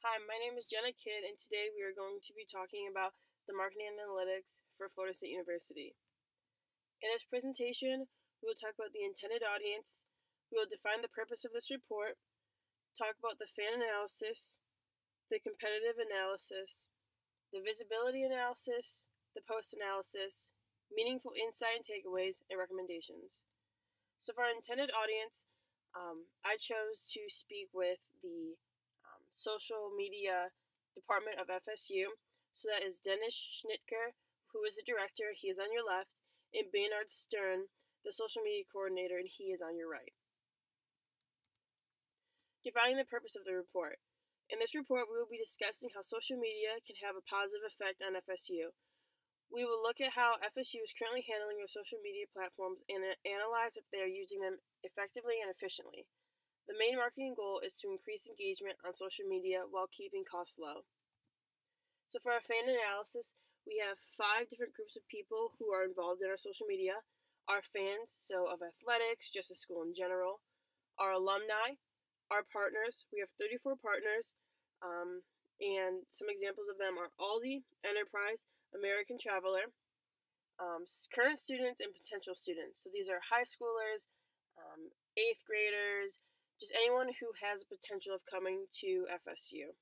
Hi, my name is Jenna Kidd, and today we are going to be talking about the marketing analytics for Florida State University. In this presentation, we will talk about the intended audience, we will define the purpose of this report, talk about the fan analysis, the competitive analysis, the visibility analysis, the post analysis, meaningful insight and takeaways, and recommendations. So for our intended audience, I chose to speak with the social media department of FSU. So that is Dennis Schnitker, who is the director, he is on your left, and Baynard Stern, the social media coordinator, and he is on your right. Defining the purpose of the report. In this report, we will be discussing how social media can have a positive effect on FSU. We will look at how FSU is currently handling their social media platforms and analyze if they are using them effectively and efficiently. The main marketing goal is to increase engagement on social media while keeping costs low. So for our fan analysis, we have 5 different groups of people who are involved in our social media. Our fans, so of athletics, just a school in general. Our alumni, our partners. We have 34 partners, and some examples of them are Aldi, Enterprise, American Traveler, current students, and potential students. So these are high schoolers, 8th graders, just anyone who has a potential of coming to FSU.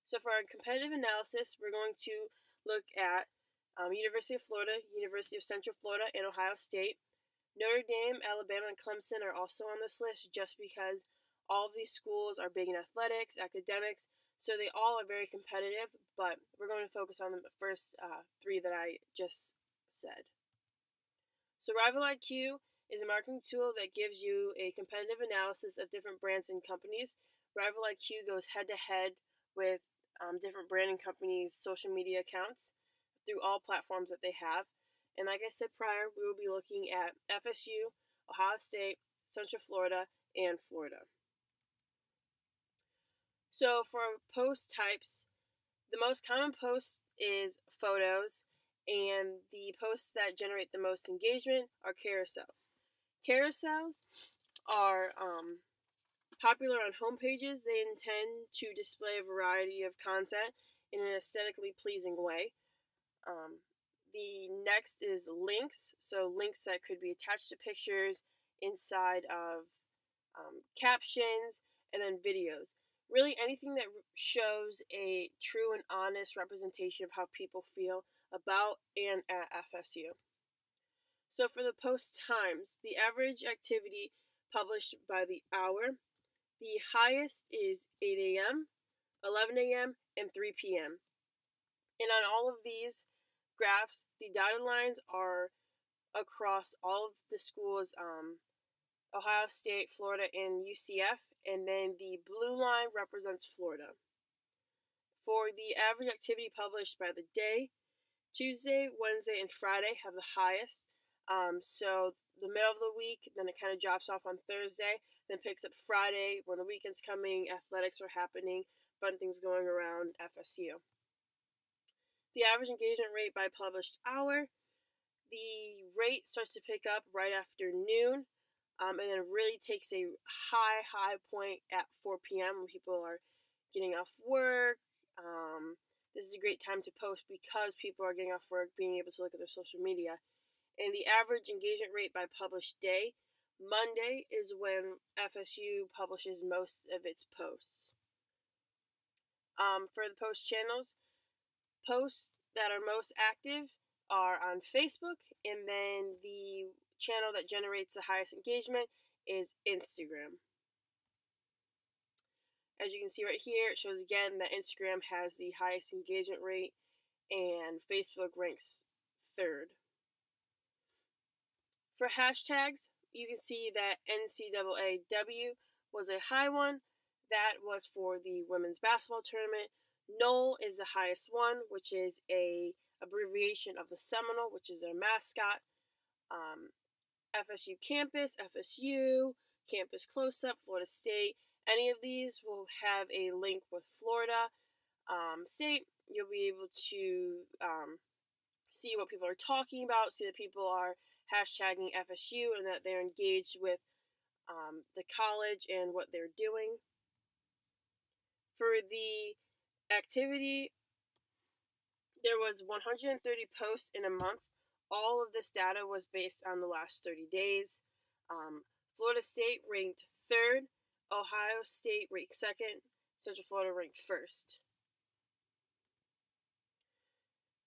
So for our competitive analysis, we're going to look at University of Florida, University of Central Florida, and Ohio State. Notre Dame, Alabama, and Clemson are also on this list just because all of these schools are big in athletics, academics, so they all are very competitive, but we're going to focus on the first 3 that I just said. So Rival IQ is a marketing tool that gives you a competitive analysis of different brands and companies. Rival IQ goes head-to-head with different branding companies' social media accounts through all platforms that they have. And like I said prior, we will be looking at FSU, Ohio State, Central Florida, and Florida. So for post types, the most common post is photos, and the posts that generate the most engagement are carousels. Carousels are popular on home pages. They intend to display a variety of content in an aesthetically pleasing way. The next is links, so links that could be attached to pictures, inside of captions, and then videos. Really anything that shows a true and honest representation of how people feel about and at FSU. So for the post times, the average activity published by the hour, the highest is 8 a.m., 11 a.m., and 3 p.m. And on all of these graphs, the dotted lines are across all of the schools, Ohio State, Florida, and UCF, and then the blue line represents Florida. For the average activity published by the day, Tuesday, Wednesday, and Friday have the highest. So the middle of the week, then it kind of drops off on Thursday, then picks up Friday when the weekend's coming, athletics are happening, fun things going around FSU. The average engagement rate by published hour, the rate starts to pick up right after noon, and then it really takes a high point at 4 p.m. when people are getting off work. This is a great time to post because people are getting off work, being able to look at their social media. And the average engagement rate by published day, Monday is when FSU publishes most of its posts. For the post channels, posts that are most active are on Facebook, and then the channel that generates the highest engagement is Instagram. As you can see right here, it shows again that Instagram has the highest engagement rate and Facebook ranks 3rd. For hashtags, you can see that NCAAW was a high one. That was for the women's basketball tournament. NOL is the highest one, which is a abbreviation of the Seminole, which is their mascot. FSU Campus, FSU, Campus Close-Up, Florida State. Any of these will have a link with Florida State. You'll be able to see what people are talking about, see that people are hashtagging FSU and that they're engaged with the college and what they're doing. For the activity, there was 130 posts in a month. All of this data was based on the last 30 days. Florida State ranked 3rd, Ohio State ranked 2nd, Central Florida ranked 1st.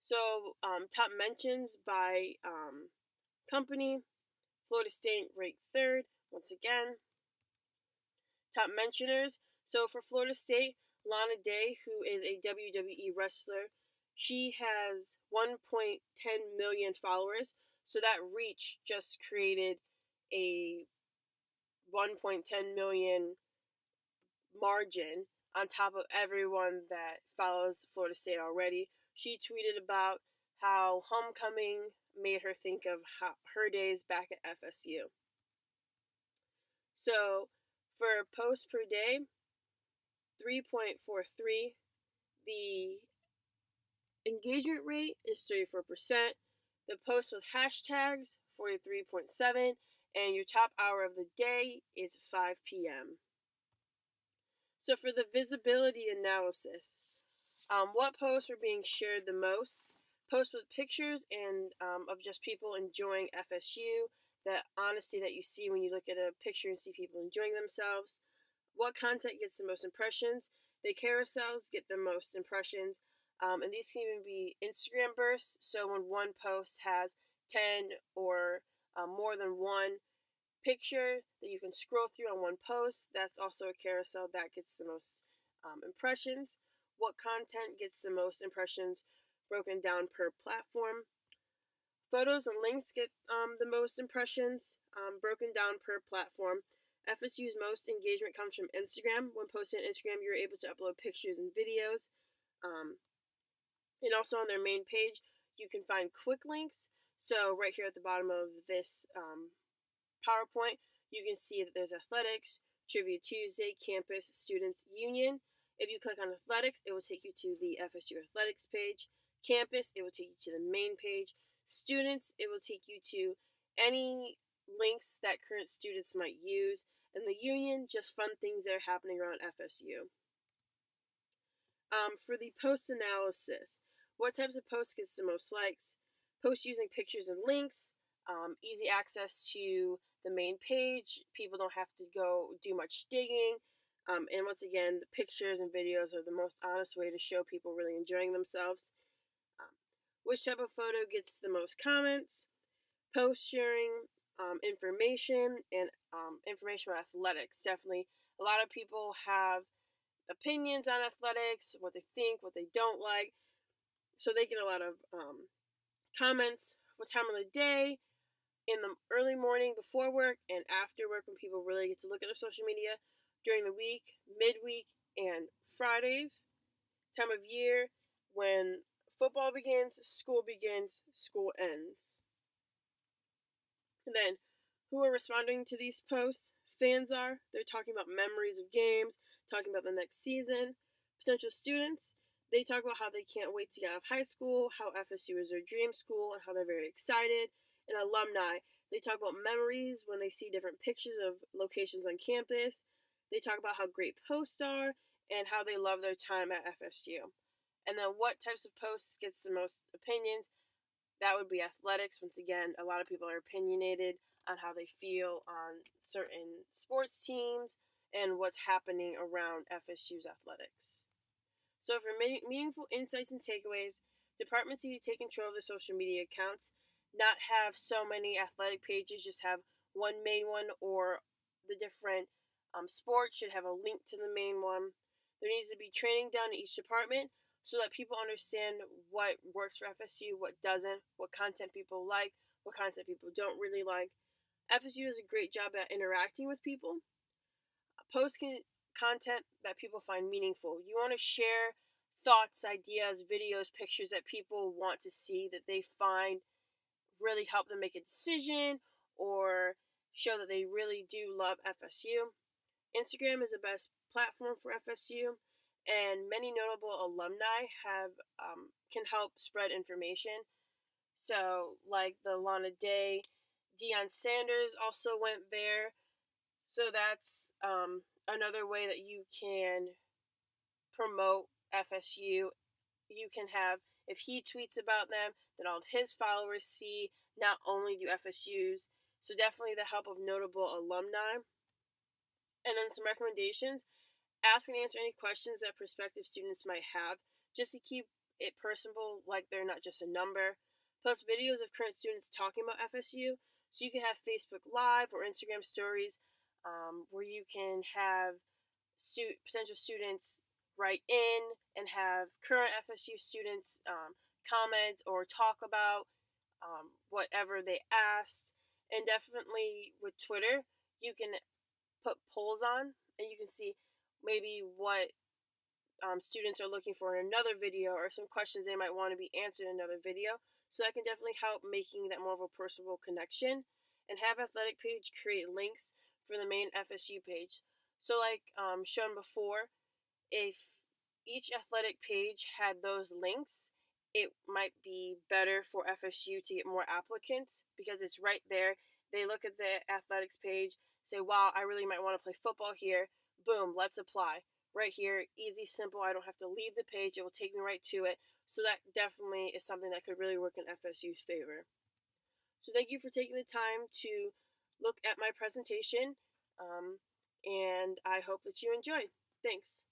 So, top mentions by company, Florida State ranked 3rd, once again. Top mentioners, so for Florida State, Lana Day, who is a WWE wrestler, she has 1.10 million followers, so that reach just created a 1.10 million margin on top of everyone that follows Florida State already. She tweeted about how homecoming made her think of her days back at FSU. So for posts per day, 3.43. The engagement rate is 34%. The posts with hashtags, 43.7. And your top hour of the day is 5 p.m. So for the visibility analysis, what posts are being shared the most? Posts with pictures and of just people enjoying FSU, that honesty that you see when you look at a picture and see people enjoying themselves. What content gets the most impressions? The carousels get the most impressions, and these can even be Instagram bursts. So when one post has 10 or more than one picture that you can scroll through on one post, that's also a carousel that gets the most impressions. What content gets the most impressions broken down per platform? Photos and links get the most impressions broken down per platform. FSU's most engagement comes from Instagram. When posting on Instagram, you're able to upload pictures and videos. And also on their main page, you can find quick links. So right here at the bottom of this PowerPoint, you can see that there's athletics, Trivia Tuesday, campus, students, union. If you click on athletics, it will take you to the FSU athletics page. Campus, it will take you to the main page. Students, it will take you to any links that current students might use. And the union, just fun things that are happening around FSU. For the post analysis, what types of posts gets the most likes? Posts using pictures and links, easy access to the main page. People don't have to go do much digging. And once again, the pictures and videos are the most honest way to show people really enjoying themselves. Which type of photo gets the most comments? Post sharing, information, and information about athletics. Definitely, a lot of people have opinions on athletics, what they think, what they don't like. So they get a lot of comments. What time of the day? In the early morning before work and after work, when people really get to look at their social media. During the week, midweek, and Fridays. Time of year when football begins, school ends. And then, who are responding to these posts? Fans are. They're talking about memories of games, talking about the next season. Potential students, they talk about how they can't wait to get out of high school, how FSU is their dream school, and how they're very excited. And alumni, they talk about memories when they see different pictures of locations on campus. They talk about how great posts are and how they love their time at FSU. And then what types of posts gets the most opinions? That would be athletics. Once again, a lot of people are opinionated on how they feel on certain sports teams and what's happening around FSU's athletics. So for meaningful insights and takeaways, departments need to take control of their social media accounts, not have so many athletic pages, just have one main one, or the different sports should have a link to the main one. There needs to be training done in each department so that people understand what works for FSU, what doesn't, what content people like, what content people don't really like. FSU does a great job at interacting with people. Post content that people find meaningful. You want to share thoughts, ideas, videos, pictures that people want to see, that they find really help them make a decision or show that they really do love FSU. Instagram is the best platform for FSU. And many notable alumni can help spread information. So, like the Lana Day, Deion Sanders also went there. So that's another way that you can promote FSU. You can have, if he tweets about them, then all of his followers see not only do FSU's. So definitely the help of notable alumni. And then some recommendations. Ask and answer any questions that prospective students might have, just to keep it personable, like they're not just a number. Post videos of current students talking about FSU, so you can have Facebook Live or Instagram stories where you can have potential students write in and have current FSU students comment or talk about whatever they asked. And definitely with Twitter, you can put polls on and you can see maybe what students are looking for in another video or some questions they might want to be answered in another video. So that can definitely help making that more of a personable connection. And have athletic page create links for the main FSU page. So like shown before, if each athletic page had those links, it might be better for FSU to get more applicants because it's right there. They look at the athletics page, say, wow, I really might want to play football here. Boom, let's apply. Right here, easy, simple. I don't have to leave the page. It will take me right to it. So that definitely is something that could really work in FSU's favor. So thank you for taking the time to look at my presentation, and I hope that you enjoyed. Thanks.